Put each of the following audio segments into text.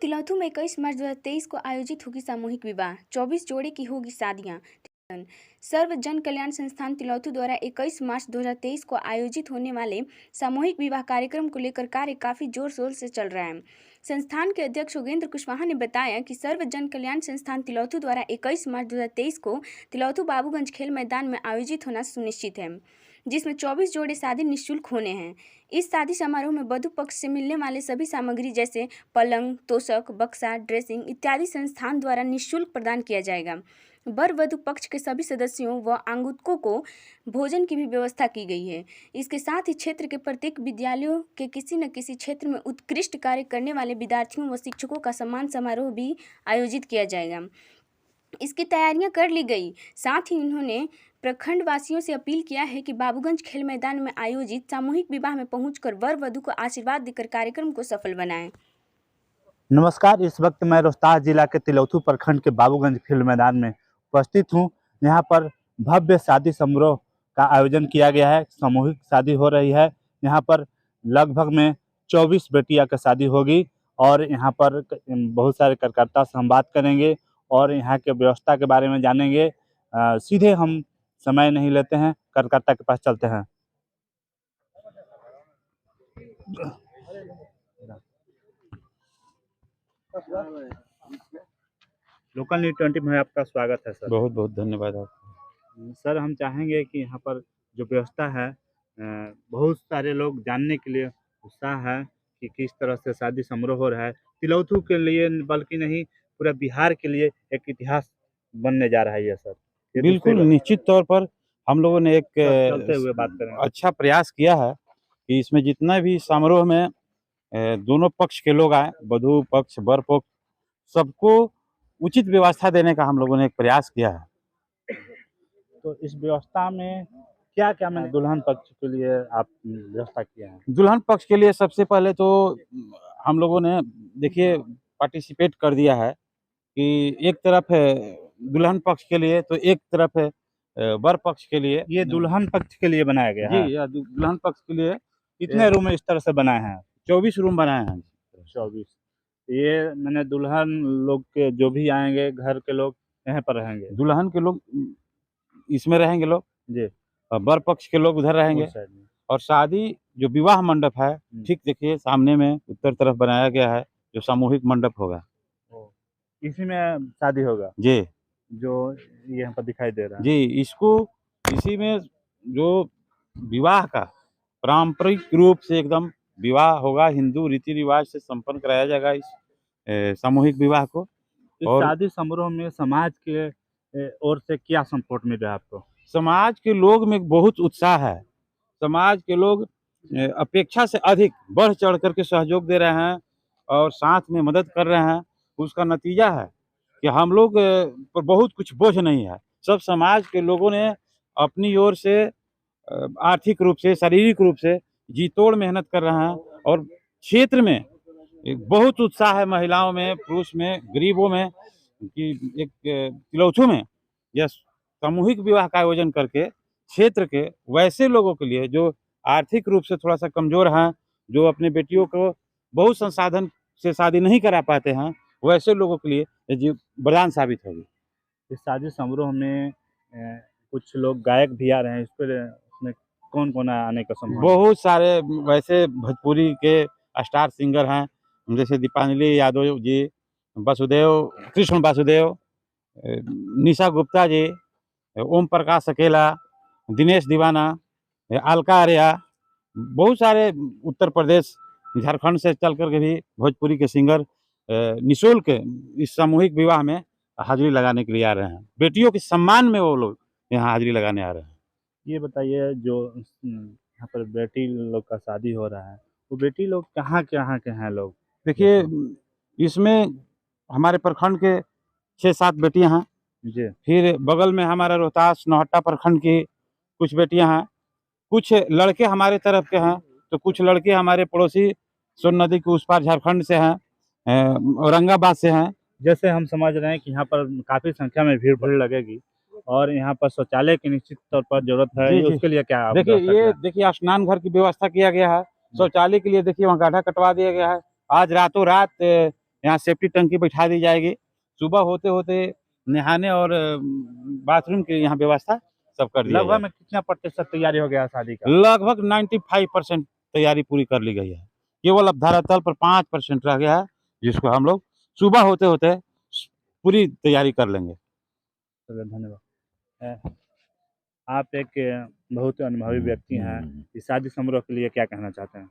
तिलौथू में 21 मार्च 2023 को आयोजित होगी सामूहिक विवाह, 24 जोड़े की होगी शादियां। सर्व जन कल्याण संस्थान तिलौथू द्वारा 21 मार्च 2023 को आयोजित होने वाले सामूहिक विवाह कार्यक्रम को लेकर कार्य काफी जोर शोर से चल रहा है। संस्थान के अध्यक्ष योगेंद्र कुशवाहा ने बताया कि सर्व जन कल्याण संस्थान तिलौथू द्वारा 21 मार्च 2023 को तिलौथू बाबूगंज खेल मैदान में आयोजित होना सुनिश्चित है, जिसमें 24 जोड़े शादी निःशुल्क होने हैं। इस शादी समारोह में वधु पक्ष से मिलने वाले सभी सामग्री जैसे पलंग, तोशक, बक्सा, ड्रेसिंग इत्यादि संस्थान द्वारा निःशुल्क प्रदान किया जाएगा। वर वधु पक्ष के सभी सदस्यों व आगंतुकों को भोजन की भी व्यवस्था की गई है। इसके साथ ही क्षेत्र के प्रत्येक विद्यालयों के किसी न किसी क्षेत्र में उत्कृष्ट कार्य करने वाले विद्यार्थियों व शिक्षकों का सम्मान समारोह भी आयोजित किया जाएगा। इसकी तैयारियां कर ली गई। साथ ही उन्होंने प्रखंड वासियों से अपील किया है कि बाबूगंज खेल मैदान में आयोजित सामूहिक विवाह में पहुंचकर वर वधु को आशीर्वाद देकर कार्यक्रम को सफल बनाएं। नमस्कार, इस वक्त मैं रोहतास जिला के तिलौथू प्रखंड के बाबूगंज खेल मैदान में उपस्थित हूं। यहाँ पर भव्य शादी समारोह का आयोजन किया गया है। सामूहिक शादी हो रही है। यहाँ पर लगभग में 24 बेटियां का शादी होगी और यहाँ पर बहुत सारे कार्यकर्ता से हम बात करेंगे और यहाँ के व्यवस्था के बारे में जानेंगे। सीधे हम समय नहीं लेते हैं, कार्यकर्ता के पास चलते हैं। लोकल न्यूज़ 20 में आपका स्वागत है सर। बहुत बहुत धन्यवाद आपका। सर, हम चाहेंगे कि यहाँ पर जो व्यवस्था है, बहुत सारे लोग जानने के लिए उत्साह है कि किस तरह से शादी समारोह हो रहा है। तिलौथू के लिए बल्कि नहीं, पूरा बिहार के लिए एक इतिहास बनने जा रहा है ये सर। बिल्कुल निश्चित तौर पर हम लोगों ने एक चलते हुए बात करें, अच्छा प्रयास किया है कि इसमें जितना भी समारोह में दोनों पक्ष के लोग आए, वधु पक्ष वर पक्ष, सबको उचित व्यवस्था देने का हम लोगों ने एक प्रयास किया है। तो इस व्यवस्था में क्या क्या मैंने दुल्हन पक्ष के लिए आप व्यवस्था किया है? दुल्हन पक्ष के लिए सबसे पहले तो हम लोगों ने देखिए पार्टिसिपेट कर दिया है कि एक तरफ है दुल्हन पक्ष के लिए तो एक तरफ है वर पक्ष के लिए। ये दुल्हन पक्ष के लिए बनाया गया है? जी, यह दुल्हन पक्ष के लिए कितने रूम इस तरह से बनाए हैं? 24 रूम बनाए हैं। 24। ये मैंने दुल्हन लोग के जो भी आएंगे घर के लोग यहाँ पर रहेंगे? दुल्हन के लोग इसमें रहेंगे लोग जी, और वर पक्ष के लोग उधर रहेंगे। और शादी जो विवाह मंडप है, ठीक देखिए सामने में उत्तर तरफ बनाया गया है, जो सामूहिक मंडप होगा इसी में शादी होगा जी, जो यहाँ पर दिखाई दे रहा है जी। इसी में जो विवाह का पारंपरिक रूप से एकदम विवाह होगा, हिंदू रीति रिवाज से संपन्न कराया जाएगा इस सामूहिक विवाह को। इस और शादी समारोह में समाज के ओर से क्या सपोर्ट मिल रहा है आपको? समाज के लोग में बहुत उत्साह है। समाज के लोग अपेक्षा से अधिक बढ़ चढ़ करके सहयोग दे रहे हैं और साथ में मदद कर रहे हैं। उसका नतीजा है कि हम लोग पर बहुत कुछ बोझ नहीं है। सब समाज के लोगों ने अपनी ओर से आर्थिक रूप से, शारीरिक रूप से जी तोड़ मेहनत कर रहे हैं और क्षेत्र में एक बहुत उत्साह है, महिलाओं में, पुरुष में, गरीबों में, कि एक तिलौथू में यह सामूहिक विवाह का आयोजन करके क्षेत्र के वैसे लोगों के लिए जो आर्थिक रूप से थोड़ा सा कमजोर हैं, जो अपने बेटियों को बहुत संसाधन से शादी नहीं करा पाते हैं, वैसे लोगों के लिए ये वरदान साबित होगी। इस शादी समारोह में कुछ लोग गायक भी आ रहे हैं, इस पर उसमें कौन कौन आने का संभावना? बहुत सारे वैसे भोजपुरी के स्टार सिंगर हैं, जैसे दीपांजलि यादव जी, वासुदेव, कृष्ण वासुदेव, निशा गुप्ता जी, ओम प्रकाश अकेला, दिनेश दीवाना, अलका आर्या, बहुत सारे उत्तर प्रदेश झारखंड से चल करके भी भोजपुरी के सिंगर निःशुल्क इस सामूहिक विवाह में हाजिरी लगाने के लिए आ रहे हैं। बेटियों के सम्मान में वो लोग यहाँ हाजिरी लगाने आ रहे हैं। ये बताइए, जो यहाँ पर बेटी लोग का शादी हो रहा है, वो बेटी लोग कहाँ के हैं लोग? देखिए, इसमें हमारे प्रखंड के 6-7 बेटियां हैं जी। फिर बगल में हमारा रोहतास नौहट्टा प्रखंड की कुछ बेटियां हैं, कुछ लड़के हमारे तरफ के हैं, तो कुछ लड़के हमारे पड़ोसी सोन नदी के उस पार झारखंड से हैं, औरंगाबाद से हैं। जैसे हम समझ रहे हैं कि यहाँ पर काफ़ी संख्या में भीड़ लगेगी और यहाँ पर शौचालय की निश्चित तौर पर जरूरत है। जी, जी। उसके लिए क्या देखिए स्नान घर की व्यवस्था किया गया है। शौचालय के लिए देखिए वहाँ गाढ़ा कटवा दिया गया है। आज रातों रात यहाँ सेफ्टी टंकी बैठा दी जाएगी। सुबह होते होते नहाने और बाथरूम की यहाँ व्यवस्था सब कर दिया लगभग में कितना प्रतिशत तैयारी हो गया शादी का? लगभग 95% तैयारी पूरी कर ली गई है। केवल अब धरातल पर 5% रह गया है, जिसको हम लोग सुबह होते होते पूरी तैयारी कर लेंगे। चलो धन्यवाद। आप एक बहुत अनुभवी व्यक्ति हैं, इस शादी समारोह के लिए क्या कहना चाहते हैं?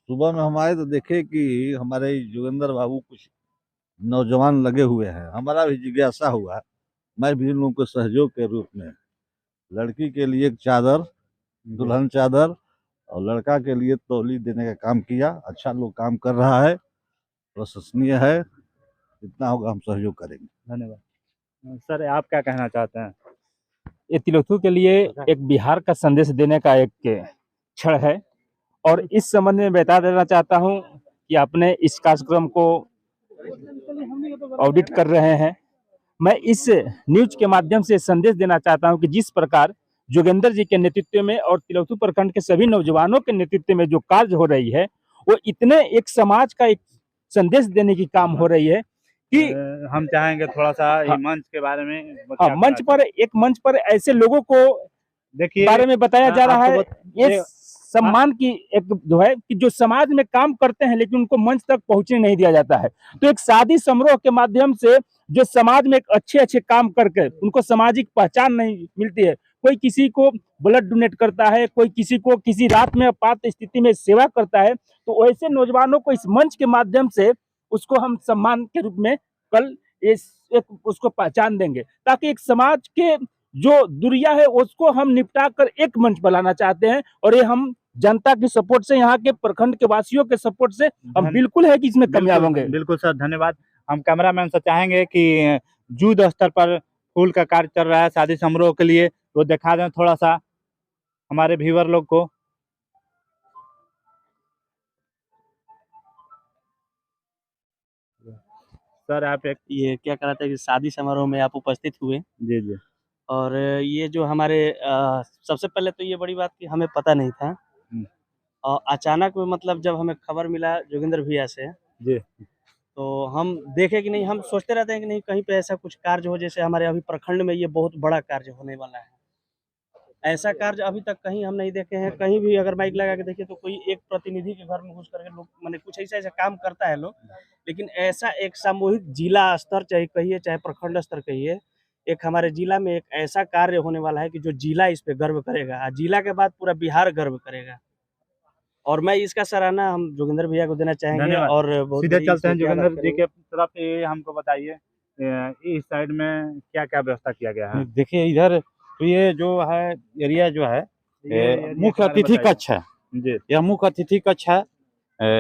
सुबह में हम आए तो देखे कि हमारे जोगिंदर बाबू कुछ नौजवान लगे हुए हैं। हमारा भी जिज्ञासा हुआ, मैं भी इन लोगों को सहयोग के रूप में लड़की के लिए एक चादर, दुल्हन चादर और लड़का के लिए तौली देने का काम किया। अच्छा लोग काम कर रहा है, प्रशंसनीय है। जितना होगा हम सहयोग करेंगे। धन्यवाद। सर आप क्या कहना चाहते हैं? ये तिलोत्तु के लिए एक बिहार का संदेश देने का एक क्षण है और इस संबंध में बता देना चाहता हूं कि अपने इस कार्यक्रम को ऑडिट कर रहे हैं। मैं इस न्यूज के माध्यम से संदेश देना चाहता हूं कि जिस प्रकार जोगेंद्र जी के नेतृत्व में और तिलोत्तु प्रखंड के सभी नौजवानों के नेतृत्व में जो कार्य हो रही है, वो इतने एक समाज का एक संदेश देने की काम हो रही है कि हम चाहेंगे थोड़ा सा मंच के बारे में मंच पर ऐसे लोगों को देखिए बारे में बताया जा रहा है। ये सम्मान की एक जो है कि जो समाज में काम करते हैं लेकिन उनको मंच तक पहुंचने नहीं दिया जाता है। तो एक शादी समारोह के माध्यम से जो समाज में एक अच्छे काम करके उनको सामाजिक पहचान नहीं मिलती है। कोई किसी को ब्लड डोनेट करता है, कोई किसी को किसी रात में आपात स्थिति में सेवा करता है, तो वैसे नौजवानों को इस मंच के माध्यम से उसको हम सम्मान के रूप में कल उसको पहचान देंगे, ताकि एक समाज के जो दुरिया है उसको हम निपटा कर एक मंच पर लाना चाहते हैं। और ये हम जनता की सपोर्ट से, यहाँ के प्रखंड के वासियों के सपोर्ट से हम बिल्कुल है कि इसमें कामयाब होंगे। बिल्कुल सर, धन्यवाद। हम कैमरामैन से चाहेंगे कि युद्ध स्तर पर फूल का कार्य चल रहा है शादी समारोह के लिए, तो दिखा दें थोड़ा सा हमारे व्यूअर लोग को। सर आप एक ये क्या कहते हैं कि शादी समारोह में आप उपस्थित हुए जी जी और ये जो हमारे सबसे पहले तो ये बड़ी बात कि हमें पता नहीं था और अचानक में मतलब जब हमें खबर मिला जोगिंदर भैया से जी, तो हम देखे कि नहीं, हम सोचते रहते हैं कि नहीं कहीं पे ऐसा कुछ कार्य हो, जैसे हमारे अभी प्रखंड में ये बहुत बड़ा कार्य होने वाला है। ऐसा कार्य अभी तक कहीं हम नहीं देखे हैं। कहीं भी अगर माइक लगा के देखिए तो कोई एक प्रतिनिधि के घर में घुस करके लोग माने कुछ ऐसा काम करता है लोग, लेकिन ऐसा एक सामूहिक जिला स्तर चाहे कहिए चाहे प्रखंड स्तर कहिए, एक हमारे जिला में एक ऐसा कार्य होने वाला है कि जो जिला इस पे गर्व करेगा, जिला के बाद पूरा बिहार गर्व करेगा। और मैं इसका सराहना हम जोगिंदर भैया को देना चाहेंगे। और सीधे चलते हैं जोगिंदर जी के तरफ। ये हमको बताइए इस साइड में क्या क्या व्यवस्था किया गया है? देखिए इधर तो ये जो है एरिया जो है मुख्य अतिथि कक्ष है जी। यह मुख्य अतिथि कक्ष है।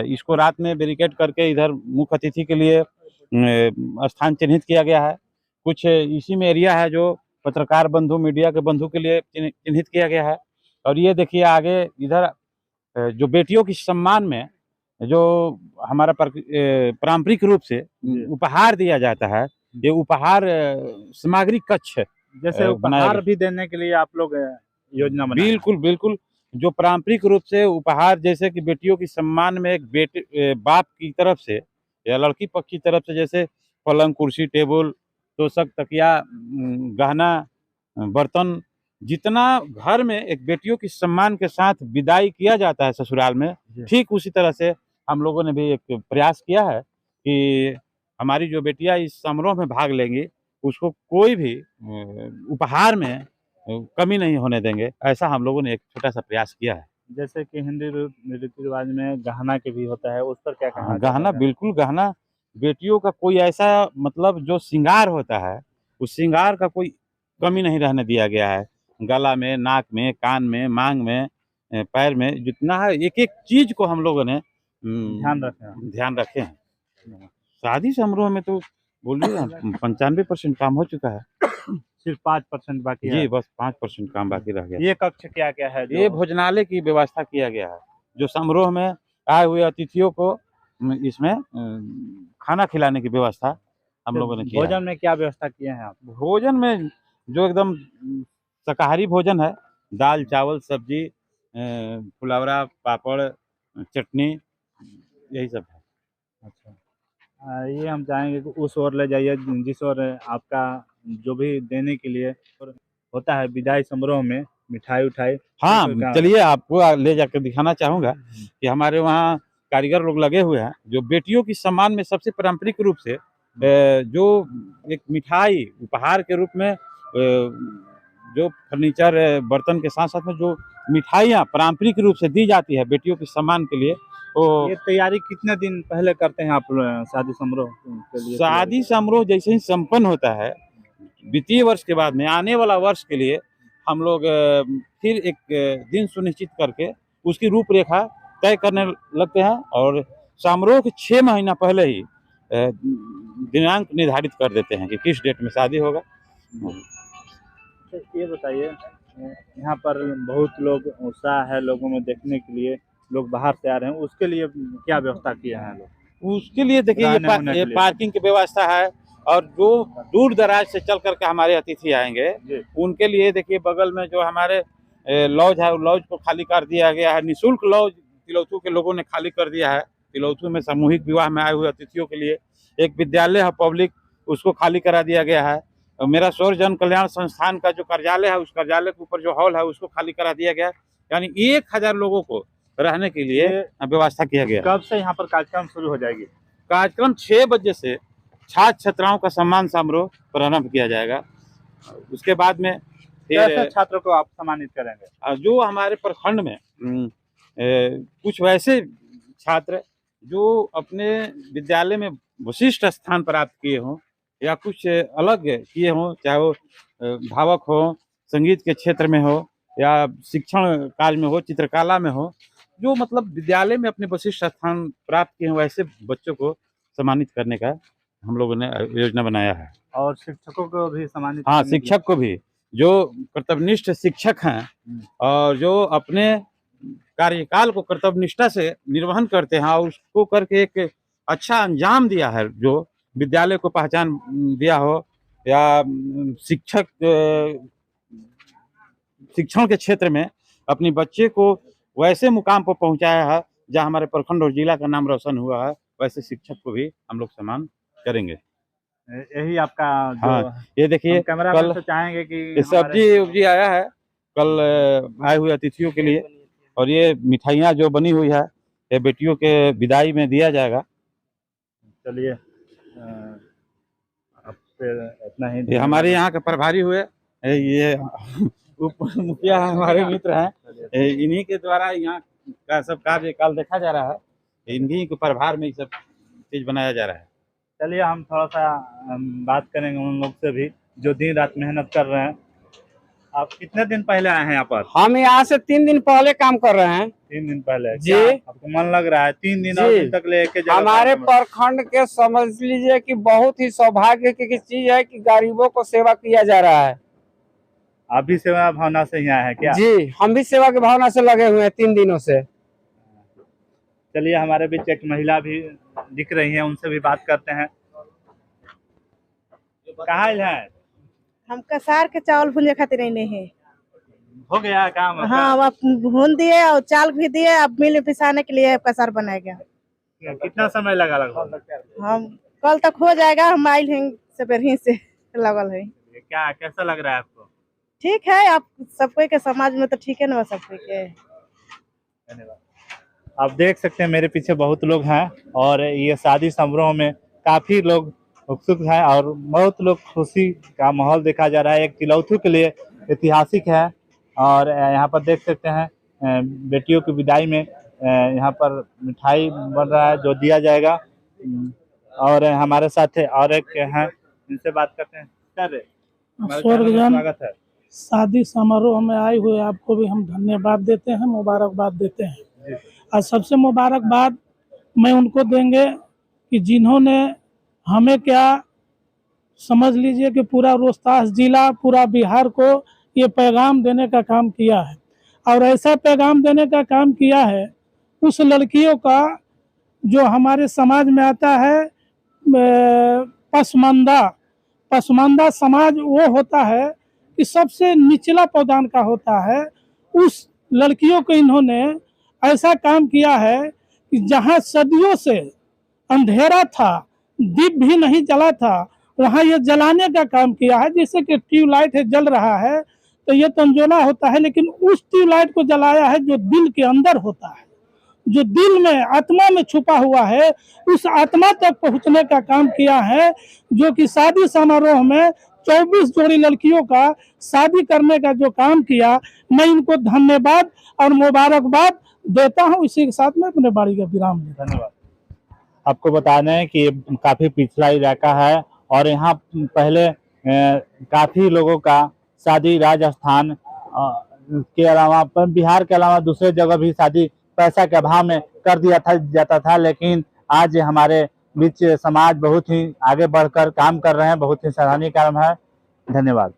इसको रात में बैरिकेड करके इधर मुख्य अतिथि के लिए स्थान चिन्हित किया गया है। कुछ इसी में एरिया है जो पत्रकार बंधु, मीडिया के बंधु के लिए चिन्हित किया गया है। और ये देखिए आगे इधर जो बेटियों के सम्मान में जो हमारा पारंपरिक रूप से उपहार दिया जाता है, ये उपहार सामग्री कक्ष जैसे उपहार भी देने के लिए आप लोग योजना बनाए? बिल्कुल बिल्कुल। जो पारंपरिक रूप से उपहार, जैसे कि बेटियों की सम्मान में एक बेटे बाप की तरफ से या लड़की पक्ष की तरफ से जैसे पलंग, कुर्सी, टेबल, तोशक, तकिया, गहना, बर्तन, जितना घर में एक बेटियों की सम्मान के साथ विदाई किया जाता है ससुराल में, ठीक उसी तरह से हम लोगों ने भी एक प्रयास किया है कि हमारी जो बेटियां इस समारोह में भाग लेंगी उसको कोई भी उपहार में कमी नहीं होने देंगे। ऐसा हम लोगों ने एक छोटा सा प्रयास किया है। जैसे कि हिंदी रीति रिवाज में गहना के भी होता है, उस पर क्या कहना? गहना बिल्कुल, गहना बेटियों का कोई ऐसा मतलब जो श्रृंगार होता है उस श्रृंगार का कोई कमी नहीं रहने दिया गया है। गला में, नाक में, कान में, मांग में, पैर में, जितना है एक एक चीज को हम लोगों ने ध्यान रखे हैं। शादी समारोह में तो बोलिए 95% काम हो चुका है, सिर्फ 5% बाकी है। जी बस 5% काम बाकी रह गया। ये कक्ष क्या क्या है? ये भोजनालय की व्यवस्था किया गया है, जो समारोह में आए हुए अतिथियों को इसमें खाना खिलाने की व्यवस्था हम लोगों ने किया। भोजन में क्या व्यवस्था किए हैं आप? भोजन में जो एकदम शाकाहारी भोजन है, दाल, चावल, सब्जी, पुलावरा, पापड़, चटनी, यही सब है। अच्छा, ये हम चाहेंगे कि उस ओर ले जाइए जिस ओर आपका जो भी देने के लिए होता है विदाई समारोह में मिठाई उठाई हाँ, उस का- चलिए आपको ले जाकर दिखाना चाहूँगा कि हमारे वहाँ कारीगर लोग लगे हुए हैं, जो बेटियों की सम्मान में सबसे पारंपरिक रूप से जो एक मिठाई उपहार के रूप में जो फर्नीचर बर्तन के साथ-साथ में जो मिठाइयाँ पारंपरिक रूप से दी जाती है बेटियों के सम्मान के लिए, वो ये तैयारी कितने दिन पहले करते हैं आप शादी समारोह के लिए? शादी समारोह जैसे ही संपन्न होता है, वित्तीय वर्ष के बाद में आने वाला वर्ष के लिए हम लोग फिर एक दिन सुनिश्चित करके उसकी रूपरेखा तय करने लगते हैं और समारोह के 6 महीना पहले ही दिनांक निर्धारित कर देते हैं कि किस डेट में शादी होगा। तो ये बताइए यहाँ पर बहुत लोग उत्साह है लोगों में देखने के लिए, लोग बाहर से आ रहे हैं, उसके लिए क्या व्यवस्था किया है लोग? उसके लिए देखिए रहने होने के ये लिए। पार्किंग की व्यवस्था है और जो दूर दराज से चल करके हमारे अतिथि आएंगे जी। उनके लिए देखिए बगल में जो हमारे लॉज है, लॉज को खाली कर दिया गया है। निःशुल्क लॉज तिलौथू के लोगों ने खाली कर दिया है। तिलौथू में सामूहिक विवाह में आए हुए अतिथियों के लिए एक विद्यालय है पब्लिक, उसको खाली करा दिया गया है। और मेरा सौर जन कल्याण संस्थान का जो कार्यालय है, उस कार्यालय के ऊपर जो हॉल है उसको खाली करा दिया गया। यानी 1000 लोगों को रहने के लिए व्यवस्था किया गया। कब से यहाँ पर कार्यक्रम शुरू हो जाएगी? कार्यक्रम 6 बजे से छात्र छात्राओं का सम्मान समारोह प्रारंभ किया जाएगा। उसके बाद में कैसे फिर छात्रों को आप सम्मानित करेंगे? जो हमारे प्रखंड में कुछ वैसे छात्र जो अपने विद्यालय में विशिष्ट स्थान प्राप्त किए हों या कुछ अलग किए हों, चाहे वो भावक हो, संगीत के क्षेत्र में हो या शिक्षण कार्य में हो, चित्रकला में हो, जो मतलब विद्यालय में अपने विशिष्ट स्थान प्राप्त किए हों, वैसे बच्चों को सम्मानित करने का हम लोगों ने योजना बनाया है। और शिक्षकों को भी सम्मानित हाँ, करने के लिए? शिक्षक को भी, जो कर्तव्यनिष्ठ शिक्षक हैं और जो अपने कार्यकाल को कर्तव्यनिष्ठा से निर्वहन करते हैं और उसको करके एक अच्छा अंजाम दिया है, जो विद्यालय को पहचान दिया हो या शिक्षक शिक्षण के क्षेत्र में अपने बच्चे को वैसे मुकाम पर पहुंचाया है जहां हमारे प्रखंड और जिला का नाम रोशन हुआ है, वैसे शिक्षक को भी हम लोग सम्मान करेंगे। यही आपका जो हाँ, ये देखिए कैमरा कल से चाहेंगे कि ये सब्जी उब्जी आया है कल आए हुए अतिथियों के लिए, और ये मिठाइयाँ जो बनी हुई है ये बेटियों के विदाई में दिया जाएगा। चलिए अब फिर इतना ही। ये हमारे यहाँ के प्रभारी हुए, ये उप मुखिया हमारे मित्र हैं, इन्हीं के द्वारा यहाँ का सब कार्य काल देखा जा रहा है, इन्हीं के प्रभार में ये सब चीज बनाया जा रहा है। चलिए हम थोड़ा सा बात करेंगे उन लोग से भी जो दिन रात मेहनत कर रहे हैं। आप कितने दिन पहले आए हैं यहाँ पर? हम यहाँ से 3 दिन पहले काम कर रहे हैं 3 दिन पहले। जी। क्या आपको मन लग रहा है 3 दिन और जी। दिन तक लेके जगह हमारे पर? प्रखंड के समझ लीजिए कि बहुत ही सौभाग्य की चीज है कि गरीबों को सेवा किया जा रहा है। आप भी सेवा भावना से यहाँ है क्या? जी, हम भी सेवा की भावना से लगे हुए हैं 3 दिनों से। चलिए हमारे बीच एक महिला भी दिख रही है, उनसे भी बात करते हैं। कहाँ है? हम कसार के चावल भूंजे खातिर नहीं है। हो गया काम? हाँ, अब भून दिए और चाल भी दिए, अब मिल में पिसाने के लिए कसार बनाएगा। कितना समय लगा लगभग? हम कल तक हो जाएगा, हम आइल हैं सवेर ही से लगल है। क्या कैसा लग रहा है आपको? ठीक है, आप सब कोई के समाज में तो ठीक है ना, सब कोई के। धन्यवाद। आप देख सकते हैं मेरे पीछे बहुत लोग हैं और ये शादी समारोह में काफी लोग उत्सुक हैं और बहुत लोग खुशी का माहौल देखा जा रहा है। एक तिलौथू के लिए ऐतिहासिक है और यहाँ पर देख सकते हैं बेटियों की विदाई में यहाँ पर मिठाई बन रहा है जो दिया जाएगा। और हमारे साथ और एक हैं, इनसे बात करते हैं। सर, हमारे चैनल में स्वागत है। शादी समारोह में आए हुए आपको भी हम धन्यवाद देते हैं, मुबारकबाद देते हैं। और सबसे मुबारकबाद मैं उनको देंगे कि जिन्होंने हमें क्या समझ लीजिए कि पूरा रोहतास जिला, पूरा बिहार को ये पैगाम देने का काम किया है। और ऐसा पैगाम देने का काम किया है उस लड़कियों का जो हमारे समाज में आता है पसमानदा समाज वो होता है कि सबसे निचला पौधान का होता है। उस लड़कियों को इन्होंने ऐसा काम किया है कि जहां सदियों से अंधेरा था, दीप भी नहीं जला था, वहाँ ये जलाने का काम किया है। जैसे कि ट्यूबलाइट है जल रहा है तो ये तंजोला होता है, लेकिन उस ट्यूबलाइट को जलाया है जो दिल के अंदर होता है, जो दिल में आत्मा में छुपा हुआ है, उस आत्मा तक पहुंचने का काम किया है। जो कि शादी समारोह में 24 जोड़ी लड़कियों का शादी करने का जो काम किया, मैं इनको धन्यवाद और मुबारकबाद देता हूं। इसी के साथ में अपने बारी का विराम देता हूं। धन्यवाद। आपको बता दें कि ये काफी पिछड़ा इलाका है और यहाँ पहले काफी लोगों का शादी राजस्थान के अलावा बिहार के अलावा दूसरे जगह भी शादी पैसा के अभाव में कर दिया जाता था, लेकिन आज हमारे बीच समाज बहुत ही आगे बढ़कर काम कर रहे हैं, बहुत ही सराहनीय काम है। धन्यवाद।